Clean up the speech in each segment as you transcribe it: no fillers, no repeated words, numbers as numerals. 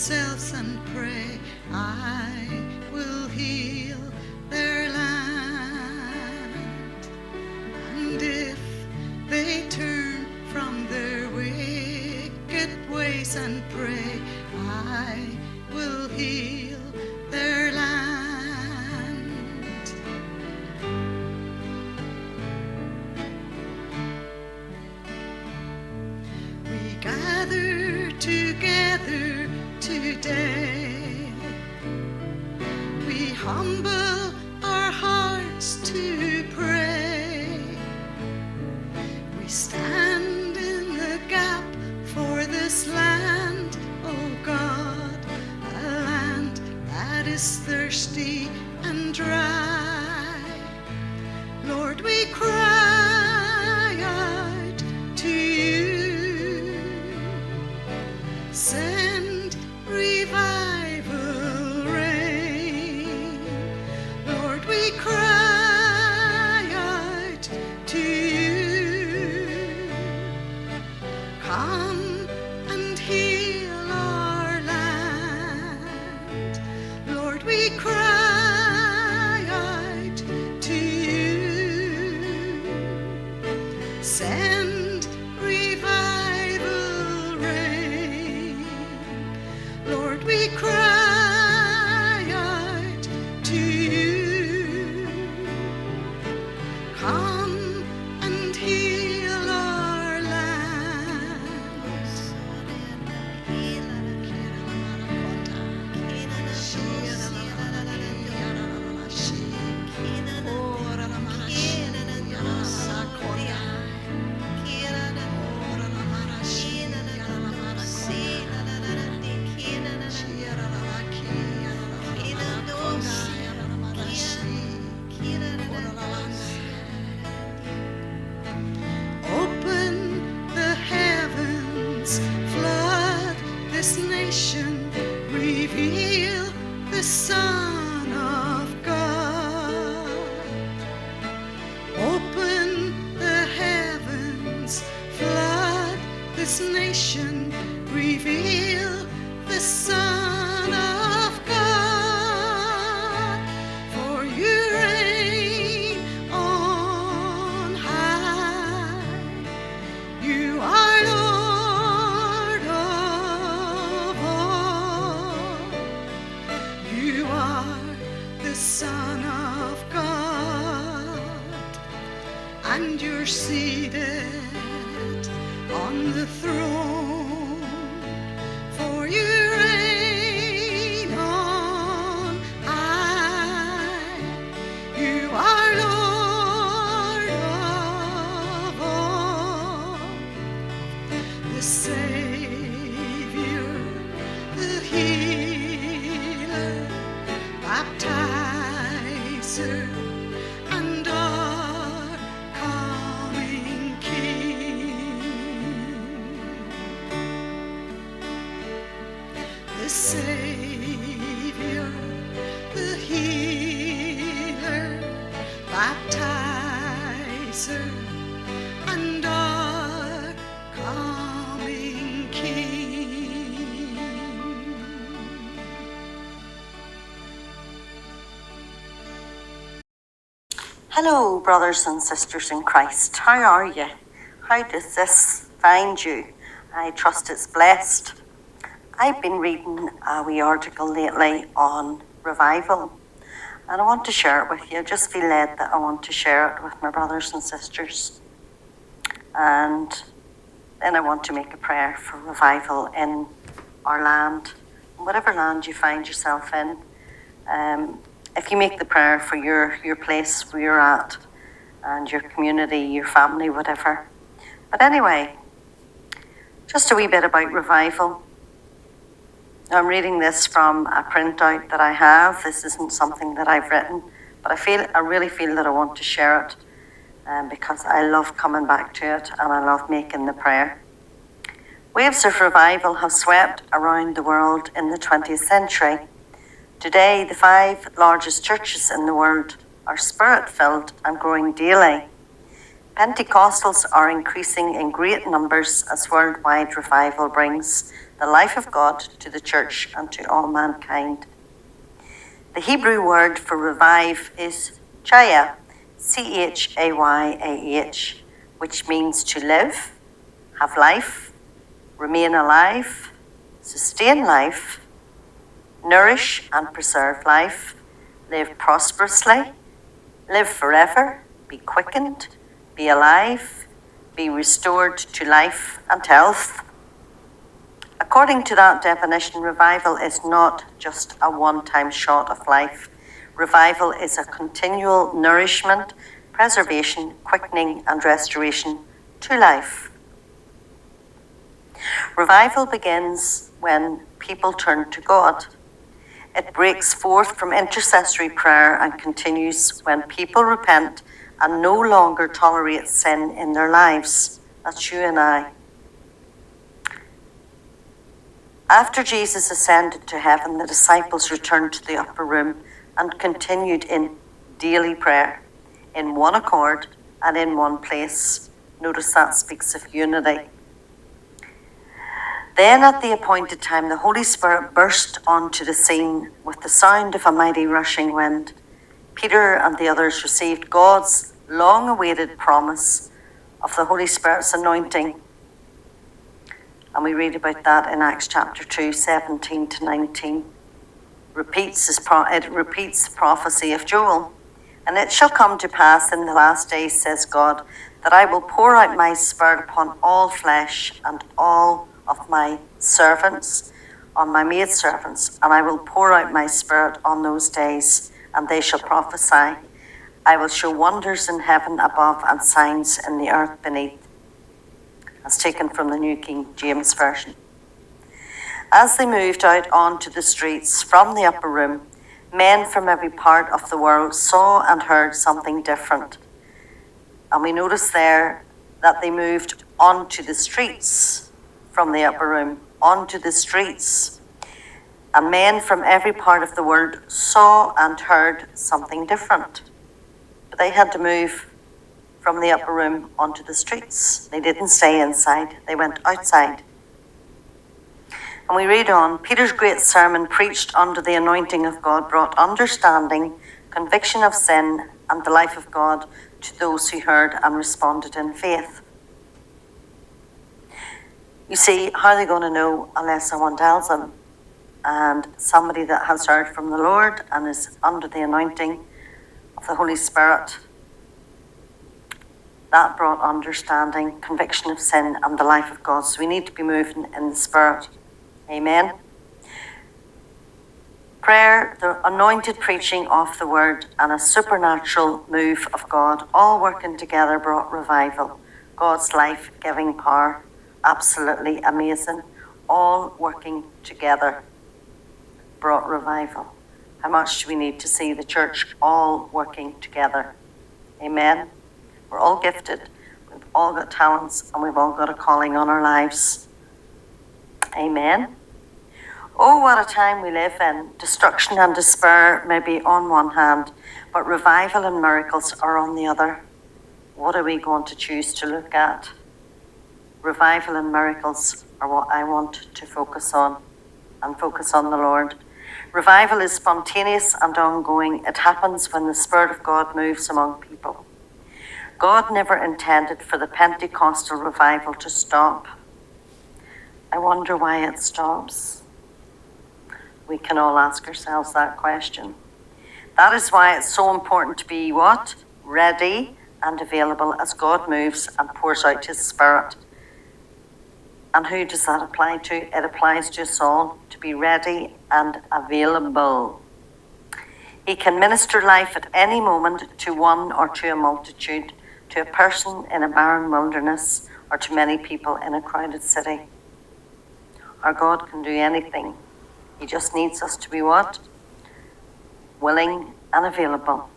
themselves and pray, I will heal their land. And if they turn from their wicked ways and pray, I will heal their land. We gather together today. We humble our hearts to pray. We stand in the gap for this land, oh God, a land that is thirsty and dry. Lord, we cry out to you. Send revival rain. Lord, we cry out to you. Come and heal our land. Lord, we cry out to you. Send revival rain. Lord, we cry out to you. Come and heal our land. Open the heavens, flood this nation, reveal the Son of God. Open the heavens, flood this nation, reveal the Son of God. For you reign on high. You are Lord of all. You are the Son of God, and you're seated on the throne. For you reign on high. You are Lord of all. The Savior, the healer, baptizer, and our coming King. The Savior, the healer, baptizer, and our coming King. Hello, brothers and sisters in Christ. How are you? How does this find you? I trust it's blessed. I've been reading a wee article lately on revival, and I want to share it with you. I just feel led that I want to share it with my brothers and sisters. And then I want to make a prayer for revival in our land, whatever land you find yourself in. If you make the prayer for your place where you're at, and your community, your family, whatever. But anyway, just a wee bit about revival. I'm reading this from a printout that I have. This isn't something that I've written, but I really feel that I want to share it because I love coming back to it and I love making the prayer. Waves of revival have swept around the world in the 20th century. Today, the 5 largest churches in the world are spirit-filled and growing daily. Pentecostals are increasing in great numbers as worldwide revival brings the life of God to the church and to all mankind. The Hebrew word for revive is chaya, C-H-A-Y-A-H, which means to live, have life, remain alive, sustain life, nourish and preserve life, live prosperously, live forever, be quickened, be alive, be restored to life and health. According to that definition, revival is not just a one-time shot of life. Revival is a continual nourishment, preservation, quickening, and restoration to life. Revival begins when people turn to God. It breaks forth from intercessory prayer and continues when people repent and no longer tolerate sin in their lives. That's you and I. After Jesus ascended to heaven, the disciples returned to the upper room and continued in daily prayer, in one accord and in one place. Notice that speaks of unity. Then at the appointed time, the Holy Spirit burst onto the scene with the sound of a mighty rushing wind. Peter and the others received God's long-awaited promise of the Holy Spirit's anointing. And we read about that in Acts chapter 2, 17 to 19. It repeats the prophecy of Joel. And it shall come to pass in the last days, says God, that I will pour out my Spirit upon all flesh and all of my servants, on my maidservants, and I will pour out my Spirit on those days, and they shall prophesy. I will show wonders in heaven above and signs in the earth beneath. That's taken from the New King James Version. As they moved out onto the streets from the upper room, men from every part of the world saw and heard something different. And we notice there that they moved onto the streets from the upper room, onto the streets. And men from every part of the world saw and heard something different. But they had to move from the upper room onto the streets. They didn't stay inside, they went outside. And we read on, Peter's great sermon preached under the anointing of God brought understanding, conviction of sin, and the life of God to those who heard and responded in faith. You see, how are they going to know unless someone tells them? And somebody that has heard from the Lord and is under the anointing of the Holy Spirit, that brought understanding, conviction of sin, and the life of God. So we need to be moving in the Spirit. Amen. Prayer, the anointed preaching of the word, and a supernatural move of God, all working together brought revival. God's life-giving power. Absolutely amazing. All working together brought revival. How much do we need to see the church all working together? Amen. We're all gifted. We've all got talents and we've all got a calling on our lives. Amen. Oh, what a time we live in. Destruction and despair may be on one hand, but revival and miracles are on the other. What are we going to choose to look at? Revival and miracles are what I want to focus on, and focus on the Lord. Revival is spontaneous and ongoing. It happens when the Spirit of God moves among people. God never intended for the Pentecostal revival to stop. I wonder why it stops. We can all ask ourselves that question. That is why it's so important to be what? Ready and available as God moves and pours out his Spirit. And who does that apply to? It applies to us all, to be ready and available. He can minister life at any moment to one or to a multitude, to a person in a barren wilderness, or to many people in a crowded city. Our God can do anything. He just needs us to be what? Willing and available.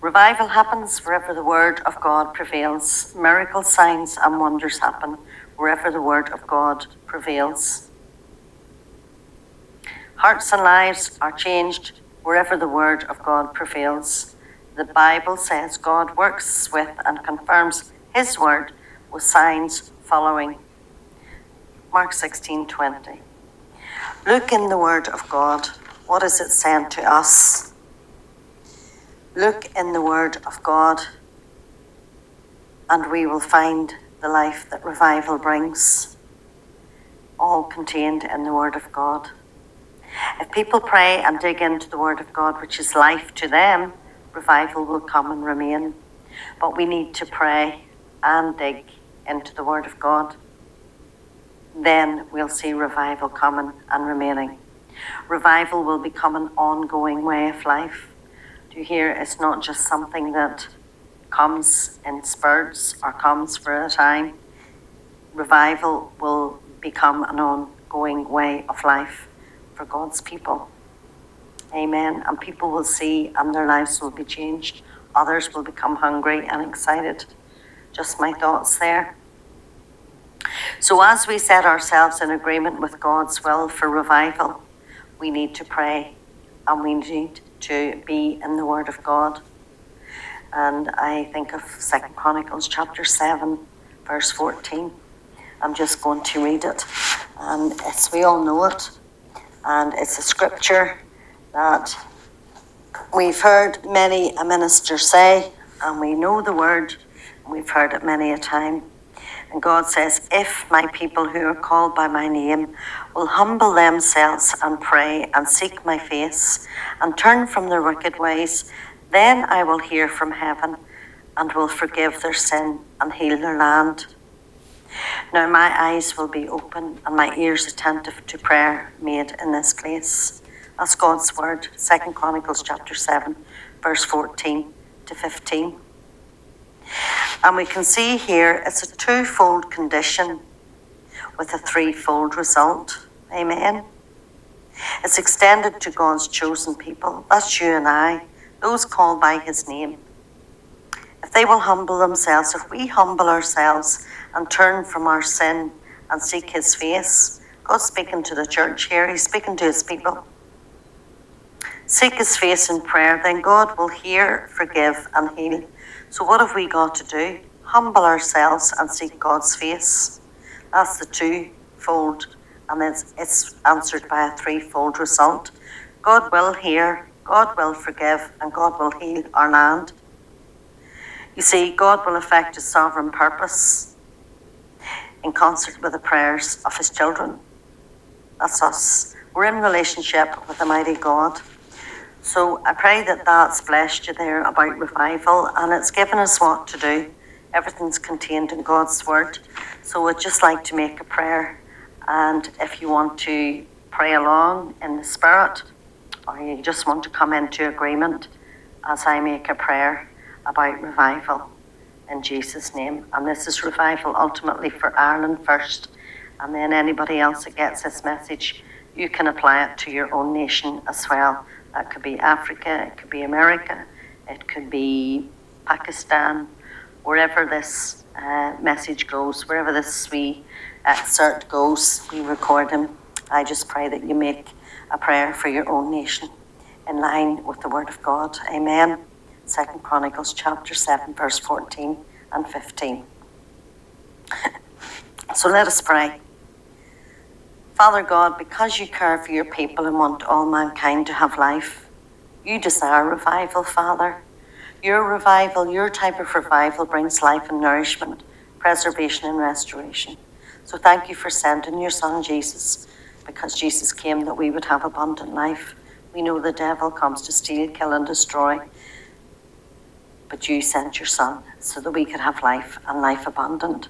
Revival happens wherever the word of God prevails. Miracles, signs, and wonders happen wherever the word of God prevails. Hearts and lives are changed wherever the word of God prevails. the Bible says God works with and confirms his word with signs following. Mark 16:20. Look in the word of God. What is it saying to us? Look in the word of God, and we will find the life that revival brings, all contained in the word of God. If people pray and dig into the word of God, which is life to them, revival will come and remain. But we need to pray and dig into the word of God. Then we'll see revival coming and remaining. Revival will become an ongoing way of life. Do you hear? It's not just something that comes in spurts or comes for a time. Revival will become an ongoing way of life for God's people. Amen. And people will see and their lives will be changed. Others will become hungry and excited. Just my thoughts there. So as we set ourselves in agreement with God's will for revival, we need to pray and we need to be in the Word of God. And I think of 2 Chronicles chapter 7, verse 14. I'm just going to read it. And we all know it. And it's a scripture that we've heard many a minister say, and we know the word, and we've heard it many a time. And God says, if my people who are called by my name will humble themselves and pray and seek my face and turn from their wicked ways, then I will hear from heaven and will forgive their sin and heal their land. Now my eyes will be open and my ears attentive to prayer made in this place. That's God's word, 2 Chronicles chapter 7, verse 14 to 15. And we can see here it's a twofold condition with a threefold result. Amen. It's extended to God's chosen people. That's you and I, those called by his name. If they will humble themselves, if we humble ourselves and turn from our sin and seek his face, God's speaking to the church here, he's speaking to his people. Seek his face in prayer, then God will hear, forgive and heal. So what have we got to do? Humble ourselves and seek God's face. That's the twofold, and it's answered by a threefold result. God will hear, God will forgive, and God will heal our land. You see, God will effect his sovereign purpose in concert with the prayers of his children. That's us. We're in relationship with the mighty God. So I pray that that's blessed you there about revival, and it's given us what to do. Everything's contained in God's word. So I'd just like to make a prayer, and if you want to pray along in the spirit, or you just want to come into agreement as I make a prayer about revival in Jesus' name. And this is revival ultimately for Ireland first, and then anybody else that gets this message, you can apply it to your own nation as well. That could be Africa, it could be America, it could be Pakistan, wherever this message goes, wherever this wee excerpt goes, we record him. I just pray that you make a prayer for your own nation in line with the word of God. Amen. 2 Chronicles chapter 7, verse 14 and 15. So let us pray. Father God, because you care for your people and want all mankind to have life, you desire revival, Father. Your revival, your type of revival brings life and nourishment, preservation and restoration. So thank you for sending your son Jesus, because Jesus came that we would have abundant life. We know the devil comes to steal, kill and destroy, but you sent your son so that we could have life and life abundant.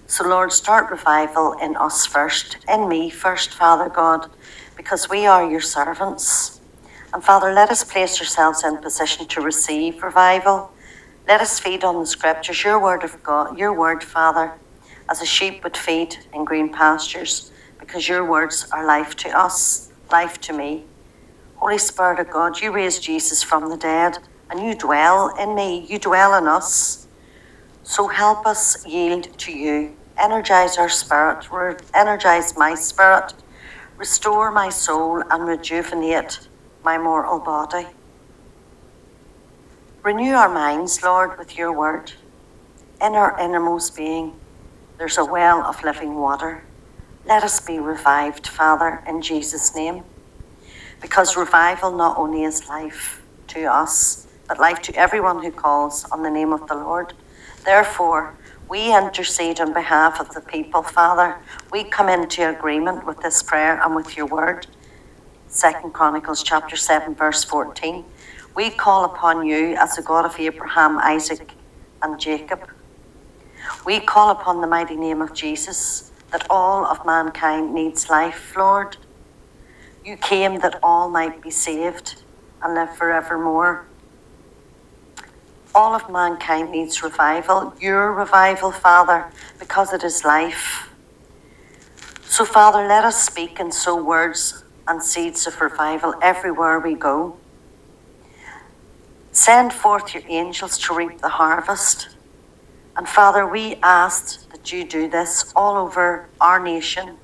So Lord, start revival in us first, in me first, Father God, because we are your servants. And Father, let us place ourselves in position to receive revival. Let us feed on the scriptures, your word of God, your word, Father, as a sheep would feed in green pastures, because your words are life to us, life to me. Holy Spirit of God, you raised Jesus from the dead, and you dwell in me, you dwell in us. So help us yield to you. Energize our spirit, energize my spirit, restore my soul and rejuvenate my mortal body. Renew our minds, Lord, with your word. In our innermost being, there's a well of living water. Let us be revived, Father, in Jesus' name. Because revival not only is life to us, but life to everyone who calls on the name of the Lord. Therefore, we intercede on behalf of the people, Father. We come into agreement with this prayer and with your word. 2 Chronicles chapter 7, verse 14. We call upon you as the God of Abraham, Isaac, and Jacob. We call upon the mighty name of Jesus, that all of mankind needs life, Lord. You came that all might be saved and live forevermore. All of mankind needs revival, your revival, Father, because it is life. So, Father, let us speak and sow words and seeds of revival everywhere we go. Send forth your angels to reap the harvest. And Father, we ask that you do this all over our nation,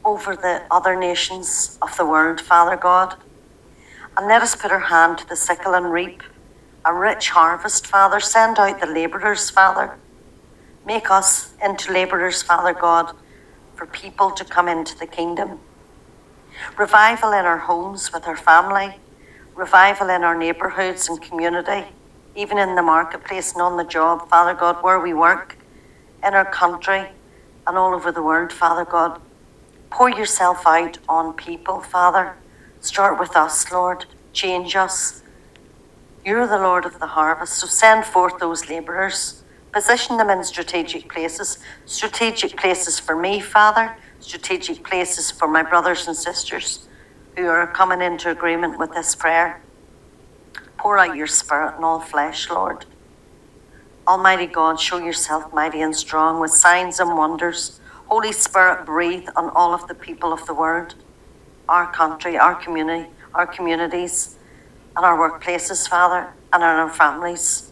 over the other nations of the world, Father God. And let us put our hand to the sickle and reap a rich harvest, Father. Send out the labourers, Father. Make us into labourers, Father God, for people to come into the kingdom. Revival in our homes with our family. Revival in our neighbourhoods and community. Even in the marketplace and on the job, Father God, where we work, in our country and all over the world, Father God. Pour yourself out on people, Father. Start with us, Lord. Change us. You're the Lord of the harvest, so send forth those labourers. Position them in strategic places for me, Father, strategic places for my brothers and sisters who are coming into agreement with this prayer. Pour out your Spirit in all flesh, Lord. Almighty God, show yourself mighty and strong with signs and wonders. Holy Spirit, breathe on all of the people of the world, our country, our community, our communities, and our workplaces, Father, and in our families.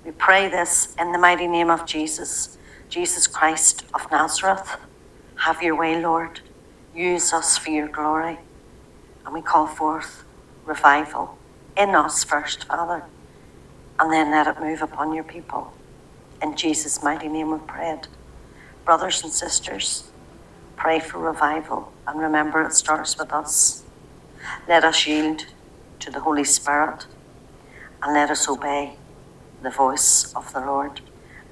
We pray this in the mighty name of Jesus, Jesus Christ of Nazareth. Have your way, Lord. Use us for your glory. And we call forth revival in us first, Father, and then let it move upon your people. In Jesus' mighty name we prayed. Brothers and sisters, pray for revival, and remember it starts with us. Let us yield to the Holy Spirit, and let us obey the voice of the Lord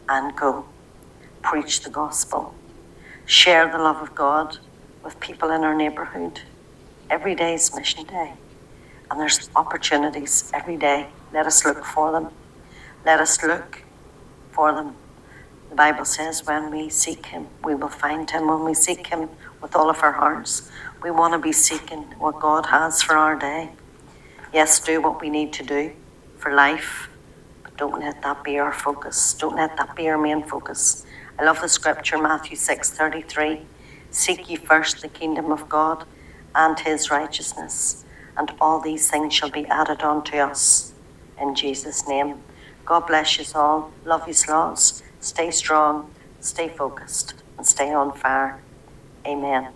and go. Preach the gospel. Share the love of God with people in our neighbourhood. Every day is mission day, and there's opportunities every day. Let us look for them. Let us look for them. The Bible says when we seek him, we will find him. When we seek him with all of our hearts, we want to be seeking what God has for our day. Yes, do what we need to do for life, but don't let that be our focus. Don't let that be our main focus. I love the scripture, Matthew 6:33. Seek ye first the kingdom of God and his righteousness, and all these things shall be added unto us. In Jesus' name. God bless you all. Love you lots. Stay strong, stay focused, and stay on fire. Amen.